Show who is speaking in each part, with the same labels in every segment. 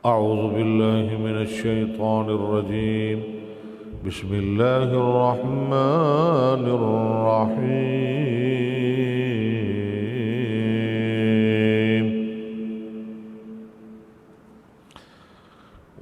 Speaker 1: أعوذ بالله من الشيطان الرجيم. بسم الله الرحمن الرحيم.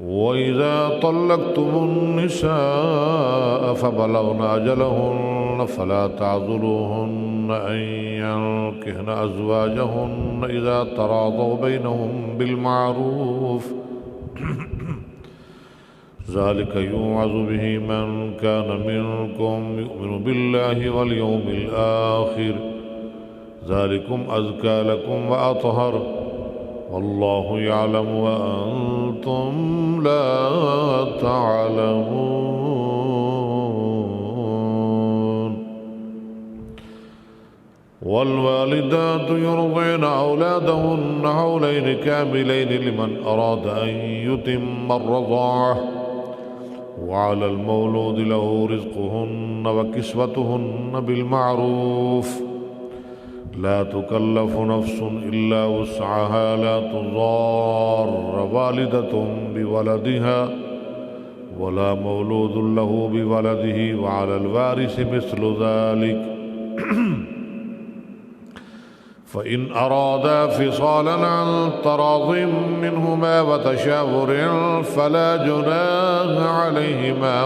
Speaker 1: وإذا طلقتم النساء فبلغن أجلهن فلا تعضلوهن أن ينكحن أزواجهن إذا تراضوا بينهم بالمعروف ذلك يوعظ به من كان منكم يؤمن بالله واليوم الآخر ذلكم أزكى لكم وأطهر والله يعلم وأنتم لا تعلمون. والوالدات يرضعن أولادهن حولين كاملين لمن أراد أن يتم الرضاعة وعلى المولود له رزقهن وكسوتهن بالمعروف لا تكلف نفس إلا وسعها لا تضار والدة بولدها ولا مولود له بولده وعلى الوارث مثل ذلك فإن أرادا فصالا عن تراض منهما وتشاور فلا جناح عليهما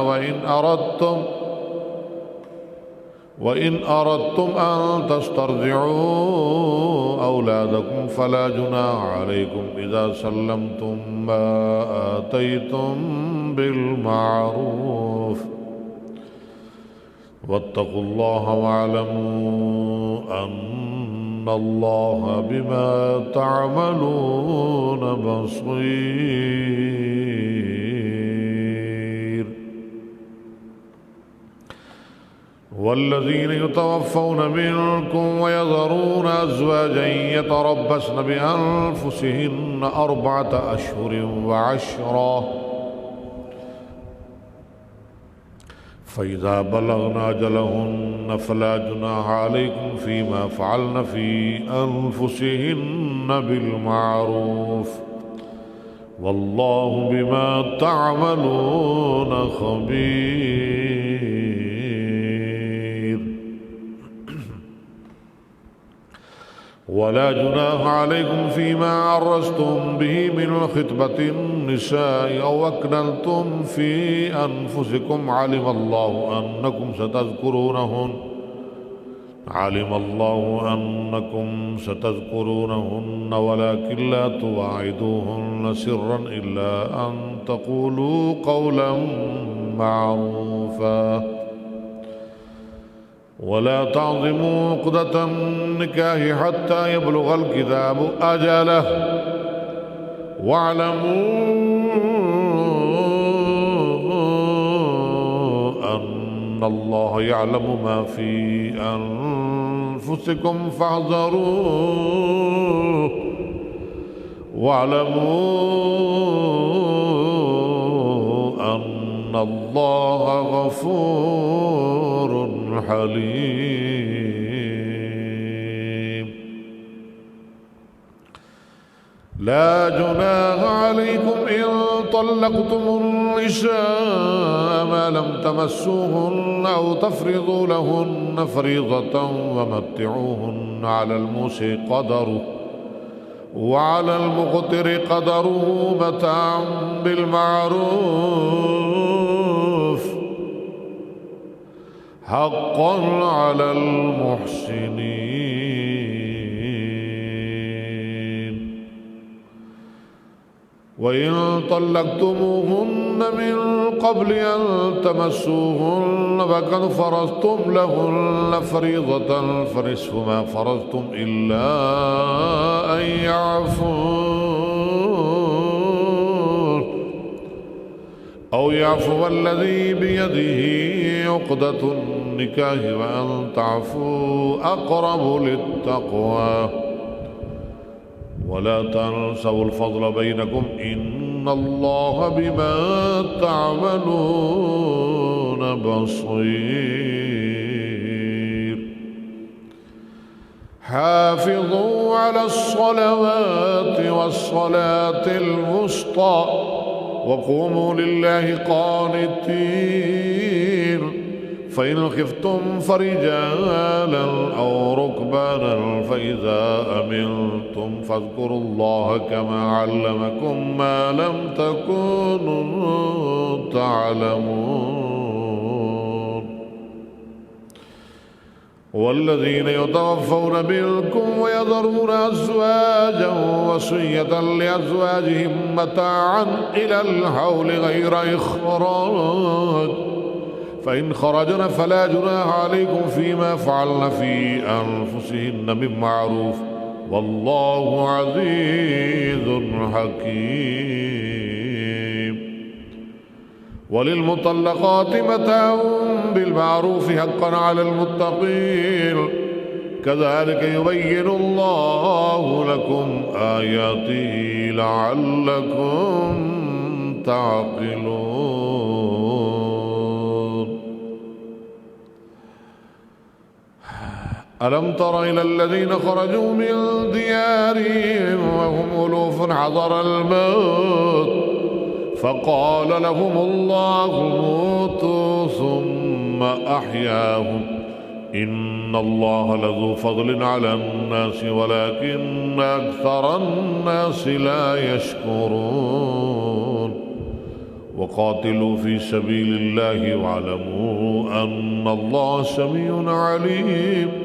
Speaker 1: وإن أردتم أن تسترضعوا أولادكم فلا جناح عليكم إذا سلمتم ما آتيتم بالمعروف واتقوا الله واعلموا أن الله بما تعملون بصير. والذين يتوفون منكم ويذرون أزواجا يتربصن بأنفسهن 4 أشهر وعشرا فإذا بلغن أجلهن فلا جناح عليكم فيما فعلن في أنفسهن بالمعروف والله بما تعملون خبير. ولا جناح عليكم فيما عرضتم به من خطبة النساء أو أكننتم في أنفسكم علم الله أنكم ستذكرونهن ولكن لا تواعدوهن سرا إلا أن تقولوا قولا معروفا ولا تعظموا عقدة النكاح حتى يبلغ الكتاب أجله واعلموا أن الله يعلم ما في أنفسكم فاحذروه واعلموا أن الله غفور حليم. لا جناح عليكم إن طلقتم النساء ما لم تمسوهن أو تفرضوا لهن فريضة ومتعوهن على الموسع قدره وعلى المقتر قدره متاعا بالمعروف حقا على المحسنين. وإن طلقتموهن من قبل أن تمسوهن فقد فرضتم لهن فريضة فنصف ما فرضتم إلا أن يعفون أو يعفو الذي بيده عقدة النكاح وأن تعفوا أقرب للتقوى ولا تنسوا الفضل بينكم إن الله بما تعملون بصير. حافظوا على الصلوات والصلاة الوسطى وقوموا لله قانتين فإن خفتم فرجالا أو ركبانا فإذا أمنتم فاذكروا الله كما علمكم ما لم تكونوا تعلمون والذين يتوفون منكم ويذرون أزواجا وصية لأزواجهم متاعا إلى الحول غير إخراج فإن خرجن فلا جناح عليكم فيما فعلن في أنفسهن من معروف والله عزيز حكيم وللمطلقات متاع بالمعروف حقا على المتقين كذلك يبين الله لكم آياته لعلكم تعقلون ألم تر إلى الذين خرجوا من ديارهم وهم ألوف حذر الموت فقال لهم الله موتوا ثم أحياهم إن الله لذو فضل على الناس ولكن أكثر الناس لا يشكرون وقاتلوا في سبيل الله واعلموا أن الله سميع عليم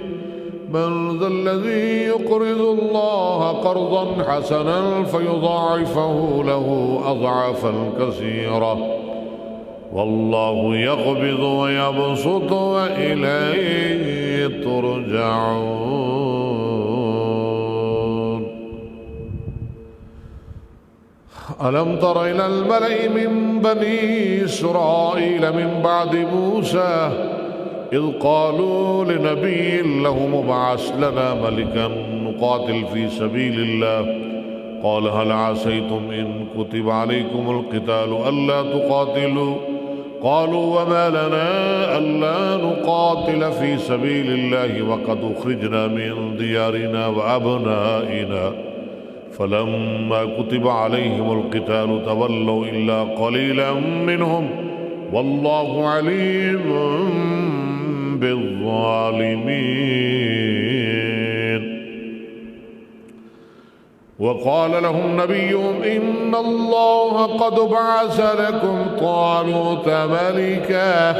Speaker 1: من ذا الذي يقرض الله قرضا حسنا فيضاعفه له أضعافا كثيرة والله يقبض ويبسط وإليه ترجعون ألم تر إلى الملأ من بني إسرائيل من بعد موسى إذ قالوا لنبي له مبعث لنا ملكا نقاتل في سبيل الله قال هل عسيتم إن كتب عليكم القتال ألا تقاتلوا قالوا وما لنا ألا نقاتل في سبيل الله وقد أخرجنا من ديارنا وأبنائنا فلما كتب عليهم القتال تولوا إلا قليلا منهم والله عليم بالظالمين وقال لهم نبيهم إن الله قد بعث لكم طالوت ملكا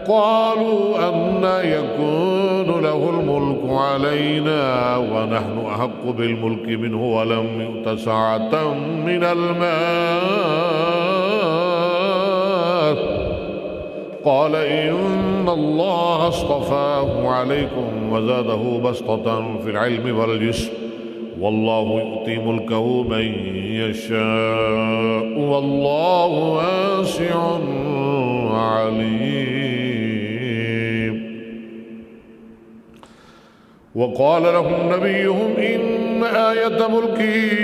Speaker 1: قالوا أنى يكون له الملك علينا ونحن أحق بالملك منه ولم يؤت سعة من المال قال إن الله اصطفاه عليكم وزاده بسطة في العلم والجسم والله يؤتي ملكه من يشاء والله واسع عليم وقال لهم نبيهم إن آية ملكه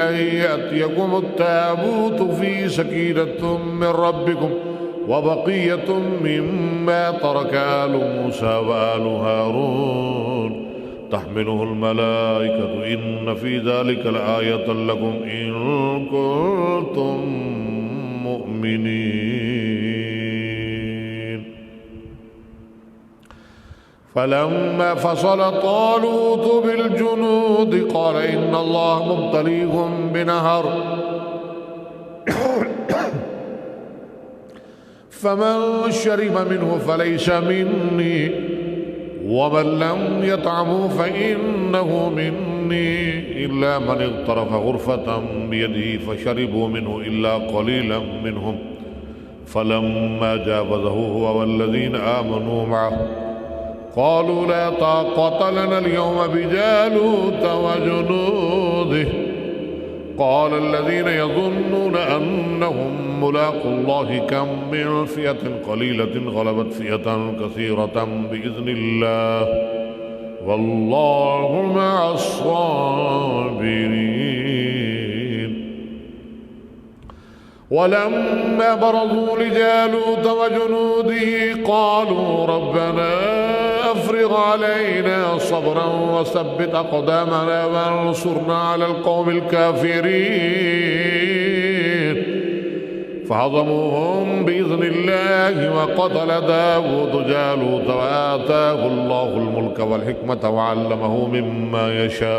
Speaker 1: أن يأتيكم التابوت في سكينة من ربكم وبقية مما ترك آل موسى وآل هارون تحمله الملائكة إن في ذلك لآية لكم إن كنتم مؤمنين فلما فصل طالوت بالجنود قال إن الله مبتليكم بنهر فمن شرب منه فليس مني ومن لم يطعمه فإنه مني إلا من اغترف غرفة بيده فشربوا منه إلا قليلا منهم فلما جاوزه هو والذين آمنوا معه قالوا لا طاقة لنا اليوم بجالوت وجنوده قال الذين يظنون أنهم ملاقوا الله كم من فئة قليلة غلبت فئة كثيرة بإذن الله والله مع الصابرين ولما برزوا لجالوت وجنوده قالوا ربنا अफ़्रिग़ अलैना सब्रन वसब्बित अक़दामना वंसुरना अलल क़ौमिल काफ़िरीन। फ़हज़मूहुम बिइज़्निल्लाहि वक़तल दाऊद जालूत वआताहुल्लाहुल मुल्क वल हिकमत वअल्लमहु मिम्मा यशा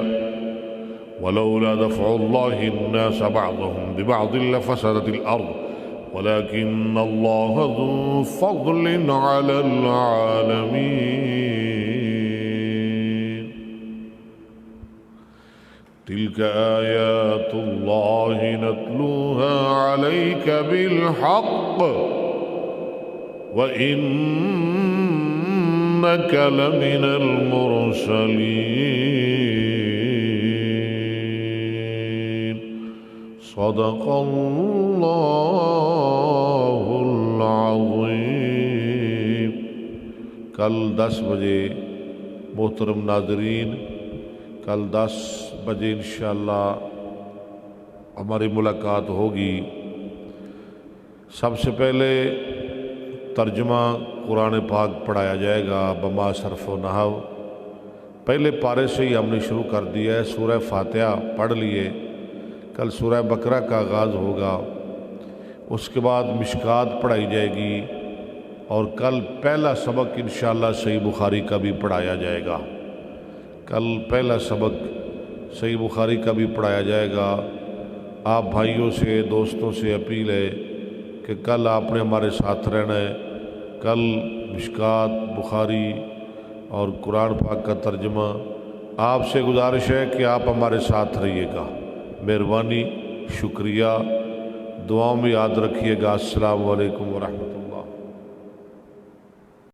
Speaker 1: वलौला दफ़उल्लाहि अन्नास बअदहुम बिबअदिन लफ़सदतिल अर्ज़ वलाकिन्नल्लाह ज़ू फ़ज़लिन अलल आलमीन। तिल्क आयातुल्लाहि नत्लूहा अलैका बिलहक़्क़ व इन्नका लमिनल मुरसलीन। सदक़ल्लाहुल अज़ीम। कल 10 बजे मोहतरम नाज़रीन, कल 10 बजे इंशाअल्लाह हमारी मुलाकात होगी। सबसे पहले तर्जुमा कुरान पाक पढ़ाया जाएगा बमा सरफ़ व नहव। पहले पारे से ही हमने शुरू कर दिया है, सूरह फातिहा पढ़ लिए। कल सूरह बकरा का आगाज़ होगा, उसके बाद मिशकात पढ़ाई जाएगी और कल पहला सबक इंशाअल्लाह सही बुखारी का भी पढ़ाया जाएगा। कल पहला सबक सही बुखारी का भी पढ़ाया जाएगा। आप भाइयों से, दोस्तों से अपील है कि कल आपने हमारे साथ रहना है। कल मिशकात, बुखारी और कुरान पाक का तर्जुमा। आपसे गुजारिश है कि आप हमारे साथ रहिएगा। मेहरबानी, शुक्रिया। दुआओं में याद रखिएगा। अस्सलामु अलैकुम व रहमतुल्लाह।